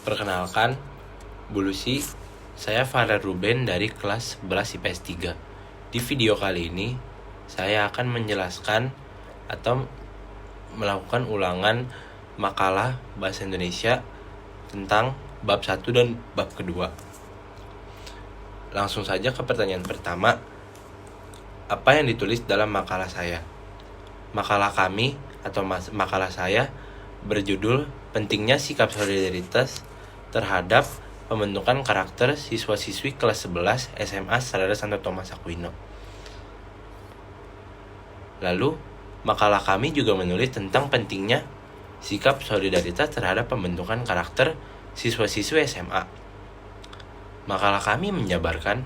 Perkenalkan, Bu Lucy, saya Farel Ruben dari kelas 11 IPS 3. Di video kali ini, saya akan menjelaskan atau melakukan ulangan makalah Bahasa Indonesia tentang bab 1 dan bab kedua. Langsung saja ke pertanyaan pertama. Apa yang ditulis dalam makalah saya? Makalah kami atau makalah saya berjudul Pentingnya Sikap Solidaritas terhadap Pembentukan Karakter Siswa-siswi kelas 11 SMA Sarada Santo Thomas Aquino. Lalu, makalah kami juga menulis tentang pentingnya sikap solidaritas terhadap pembentukan karakter siswa-siswi SMA. Makalah kami menjabarkan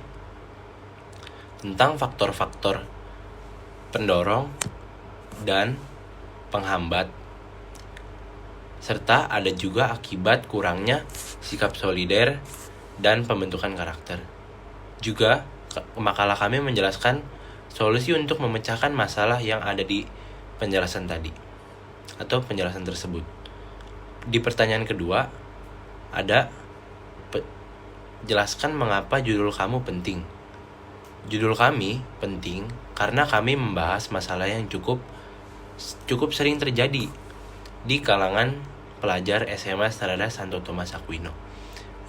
tentang faktor-faktor pendorong dan penghambat, serta ada juga akibat kurangnya sikap solider dan pembentukan karakter. Juga, makalah kami menjelaskan solusi untuk memecahkan masalah yang ada di penjelasan tadi atau penjelasan tersebut. Di pertanyaan kedua, ada jelaskan mengapa judul kamu penting. Judul kami penting karena kami membahas masalah yang cukup sering terjadi di kalangan pelajar SMA Sarada Santo Thomas Aquino,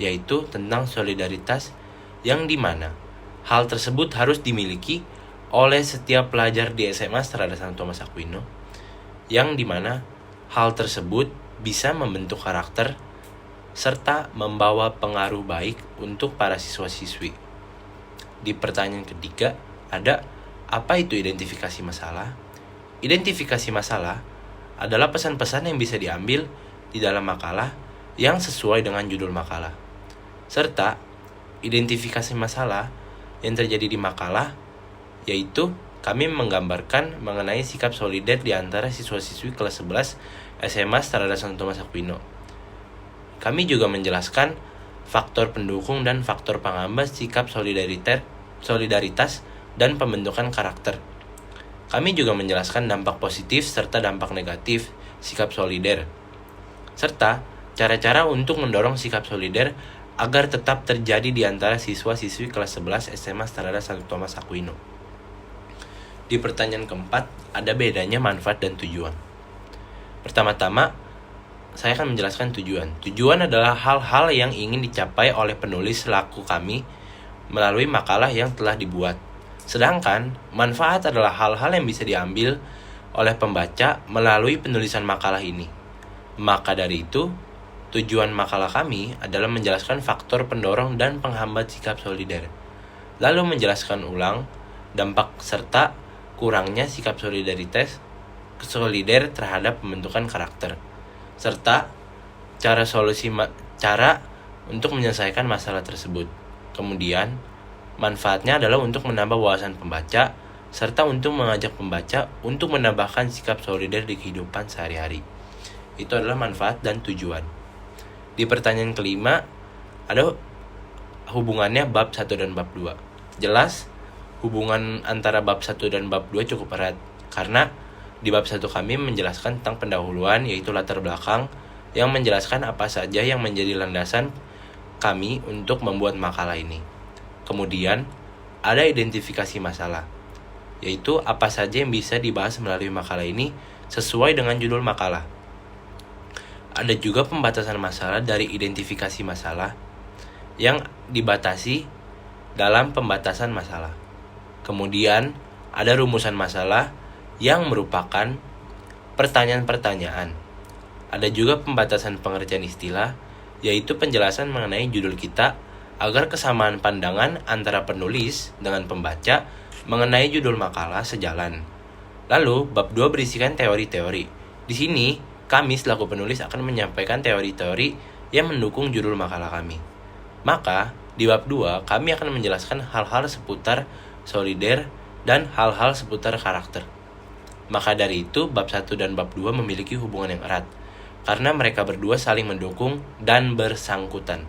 yaitu tentang solidaritas yang dimana hal tersebut harus dimiliki oleh setiap pelajar di SMA Sarada Santo Thomas Aquino, yang dimana hal tersebut bisa membentuk karakter serta membawa pengaruh baik untuk para siswa-siswi. Di pertanyaan ketiga, ada apa itu identifikasi masalah? Identifikasi masalah adalah pesan-pesan yang bisa diambil di dalam makalah yang sesuai dengan judul makalah. Serta identifikasi masalah yang terjadi di makalah, yaitu kami menggambarkan mengenai sikap solider di antara siswa-siswi kelas 11 SMA Sarada Santo Thomas Aquino. Kami juga menjelaskan faktor pendukung dan faktor penghambat sikap solidaritas dan pembentukan karakter. Kami juga menjelaskan dampak positif serta dampak negatif sikap solider, serta cara-cara untuk mendorong sikap solider agar tetap terjadi di antara siswa-siswi kelas 11 SMA Sarada Santo Thomas Aquino. Di pertanyaan keempat, ada bedanya manfaat dan tujuan. Pertama-tama, saya akan menjelaskan tujuan. Tujuan adalah hal-hal yang ingin dicapai oleh penulis selaku kami melalui makalah yang telah dibuat. Sedangkan, manfaat adalah hal-hal yang bisa diambil oleh pembaca melalui penulisan makalah ini. Maka dari itu, tujuan makalah kami adalah menjelaskan faktor pendorong dan penghambat sikap solider, lalu menjelaskan ulang dampak serta kurangnya sikap solider terhadap pembentukan karakter, serta cara untuk menyelesaikan masalah tersebut. Kemudian, manfaatnya adalah untuk menambah wawasan pembaca, serta untuk mengajak pembaca untuk menambahkan sikap solider di kehidupan sehari-hari. Itu adalah manfaat dan tujuan. Di pertanyaan kelima, ada hubungannya bab 1 dan bab 2. Jelas, hubungan antara bab 1 dan bab 2 cukup erat, karena di bab 1 kami menjelaskan tentang pendahuluan, yaitu latar belakang, yang menjelaskan apa saja yang menjadi landasan kami untuk membuat makalah ini. Kemudian, ada identifikasi masalah, yaitu apa saja yang bisa dibahas melalui makalah ini sesuai dengan judul makalah. Ada juga pembatasan masalah dari identifikasi masalah yang dibatasi dalam pembatasan masalah. Kemudian, ada rumusan masalah yang merupakan pertanyaan-pertanyaan. Ada juga pembatasan pengertian istilah, yaitu penjelasan mengenai judul kita agar kesamaan pandangan antara penulis dengan pembaca mengenai judul makalah sejalan. Lalu, bab 2 berisikan teori-teori. Di sini, kami selaku penulis akan menyampaikan teori-teori yang mendukung judul makalah kami. Maka, di bab 2, kami akan menjelaskan hal-hal seputar solider dan hal-hal seputar karakter. Maka dari itu, bab 1 dan bab 2 memiliki hubungan yang erat, karena mereka berdua saling mendukung dan bersangkutan.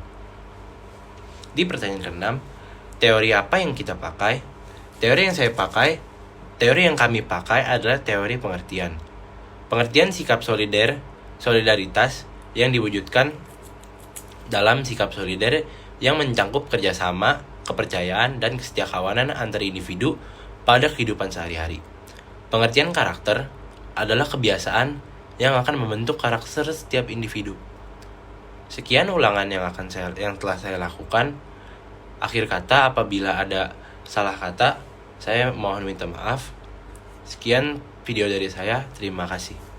Di pertanyaan ke-6, teori apa yang kita pakai? Teori yang kami pakai adalah teori pengertian. Pengertian sikap solidaritas yang diwujudkan dalam sikap solider yang mencangkup kerjasama, kepercayaan, dan kesetiakawanan antar individu pada kehidupan sehari-hari. Pengertian karakter adalah kebiasaan yang akan membentuk karakter setiap individu. Sekian ulangan yang telah saya lakukan. Akhir kata, apabila ada salah kata, saya mohon minta maaf. Sekian video dari saya. Terima kasih.